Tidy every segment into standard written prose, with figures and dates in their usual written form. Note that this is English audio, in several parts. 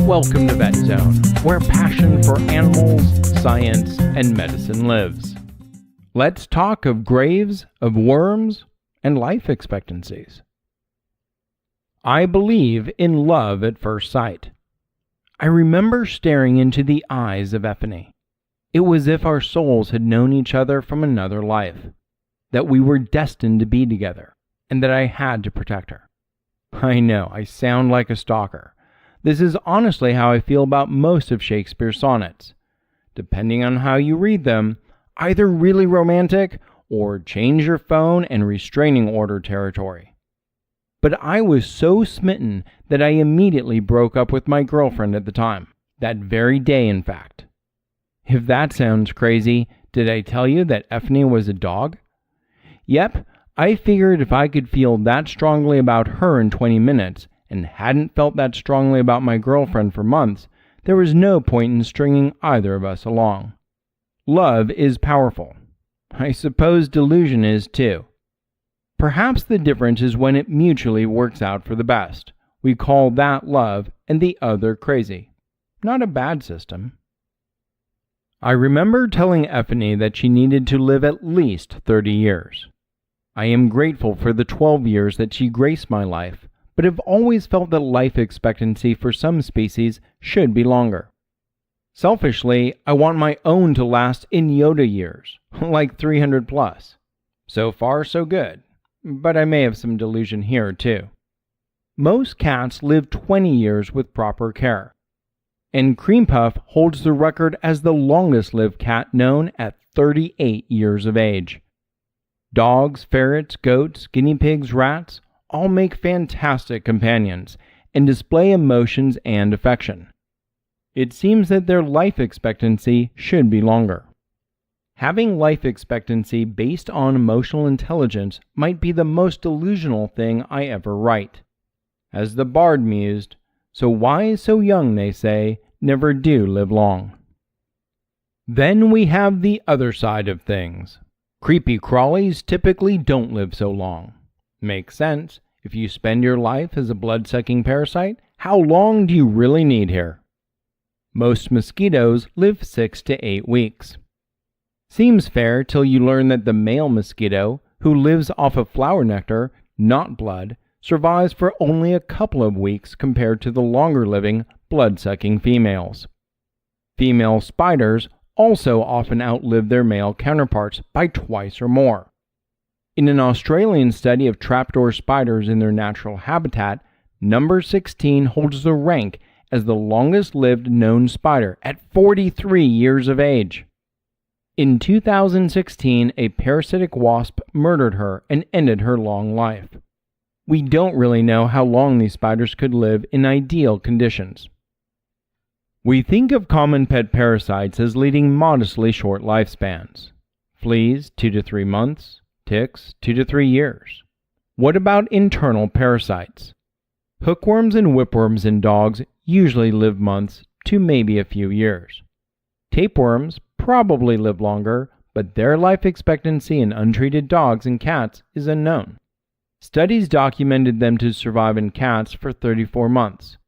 Welcome to Vet Zone, where passion for animals, science, and medicine lives. Let's talk of graves, of worms, and life expectancies. I believe in love at first sight. I remember staring into the eyes of Effie. It was as if our souls had known each other from another life, that we were destined to be together, and that I had to protect her. I know, I sound like a stalker. This is honestly how I feel about most of Shakespeare's sonnets. Depending on how you read them, either really romantic or change your phone and restraining order territory. But I was so smitten that I immediately broke up with my girlfriend at the time, that very day in fact. If that sounds crazy, did I tell you that Effie was a dog? Yep, I figured if I could feel that strongly about her in 20 minutes, and hadn't felt that strongly about my girlfriend for months, there was no point in stringing either of us along. Love is powerful. I suppose delusion is too. Perhaps the difference is when it mutually works out for the best. We call that love and the other crazy. Not a bad system. I remember telling Effie that she needed to live at least 30 years. I am grateful for the 12 years that she graced my life, but have always felt that life expectancy for some species should be longer. Selfishly, I want my own to last in Yoda years, like 300 plus. So far, so good, but I may have some delusion here too. Most cats live 20 years with proper care, and Cream Puff holds the record as the longest-lived cat known at 38 years of age. Dogs, ferrets, goats, guinea pigs, rats, all make fantastic companions and display emotions and affection. It seems that their life expectancy should be longer. Having life expectancy based on emotional intelligence might be the most delusional thing I ever write. As the bard mused, "So wise, so young, they say, never do live long." Then we have the other side of things. Creepy crawlies typically don't live so long. Makes sense. If you spend your life as a blood-sucking parasite, how long do you really need here? Most mosquitoes live 6 to 8 weeks. Seems fair till you learn that the male mosquito, who lives off of flower nectar, not blood, survives for only a couple of weeks compared to the longer-living, blood-sucking females. Female spiders also often outlive their male counterparts by twice or more. In an Australian study of trapdoor spiders in their natural habitat, number 16 holds the rank as the longest-lived known spider at 43 years of age. In 2016, a parasitic wasp murdered her and ended her long life. We don't really know how long these spiders could live in ideal conditions. We think of common pet parasites as leading modestly short lifespans. Fleas, 2 to 3 months. Ticks, 2 to 3 years. What about internal parasites? Hookworms and whipworms in dogs usually live months to maybe a few years. Tapeworms probably live longer, but their life expectancy in untreated dogs and cats is unknown. Studies documented them to survive in cats for 34 months.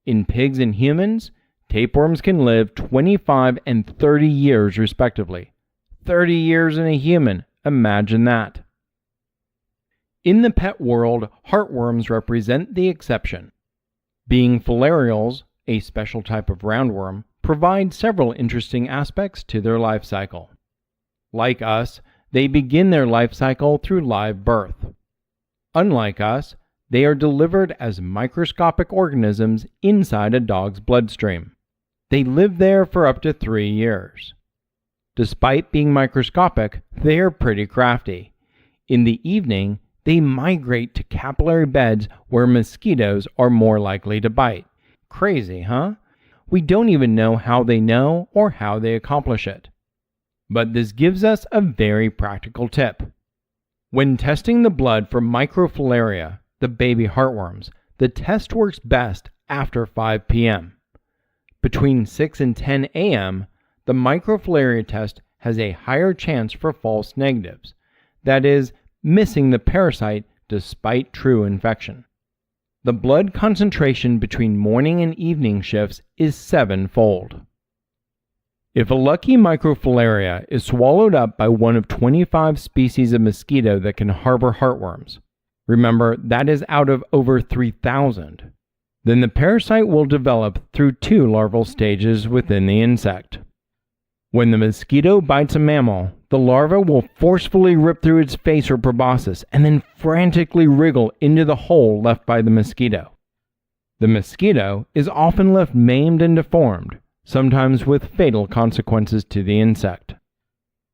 In pigs and humans, tapeworms can live 25 and 30 years respectively. 30 years in a human. Imagine that. In the pet world, heartworms represent the exception. Being filarials, a special type of roundworm, provide several interesting aspects to their life cycle. Like us, they begin their life cycle through live birth. Unlike us, they are delivered as microscopic organisms inside a dog's bloodstream. They live there for up to 3 years. Despite being microscopic, they are pretty crafty. In the evening, they migrate to capillary beds where mosquitoes are more likely to bite. Crazy, huh? We don't even know how they know or how they accomplish it. But this gives us a very practical tip. When testing the blood for microfilaria, the baby heartworms, the test works best after 5 p.m. Between 6 and 10 a.m., the microfilaria test has a higher chance for false negatives, that is, missing the parasite despite true infection. the blood concentration between morning and evening shifts is 7-fold. If a lucky microfilaria is swallowed up by one of 25 species of mosquito that can harbor heartworms, remember that is out of over 3,000, then the parasite will develop through 2 larval stages within the insect. When the mosquito bites a mammal, the larva will forcefully rip through its face or proboscis and then frantically wriggle into the hole left by the mosquito. The mosquito is often left maimed and deformed, sometimes with fatal consequences to the insect.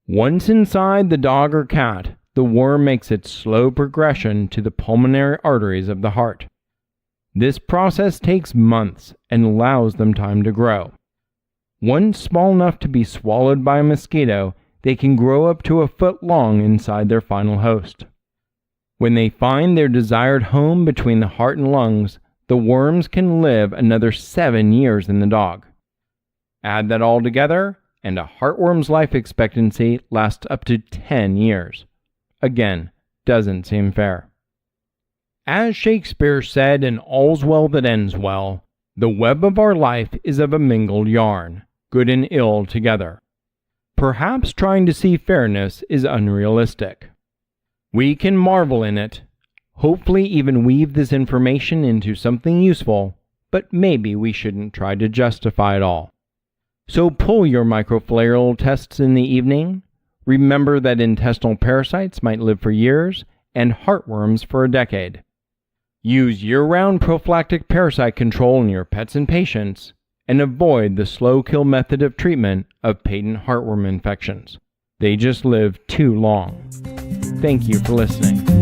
Once inside the dog or cat, the worm makes its slow progression to the pulmonary arteries of the heart. This process takes months and allows them time to grow. Once small enough to be swallowed by a mosquito, they can grow up to a foot long inside their final host. When they find their desired home between the heart and lungs, the worms can live another 7 years in the dog. Add that all together, and a heartworm's life expectancy lasts up to 10 years. Again, doesn't seem fair. As Shakespeare said in All's Well That Ends Well, the web of our life is of a mingled yarn, good and ill together. Perhaps trying to see fairness is unrealistic. We can marvel in it, hopefully even weave this information into something useful, but maybe we shouldn't try to justify it all. So pull your microfilarial tests in the evening. Remember that intestinal parasites might live for years and heartworms for a decade. Use year-round prophylactic parasite control in your pets and patients, and avoid the slow-kill method of treatment of patent heartworm infections. They just live too long. Thank you for listening.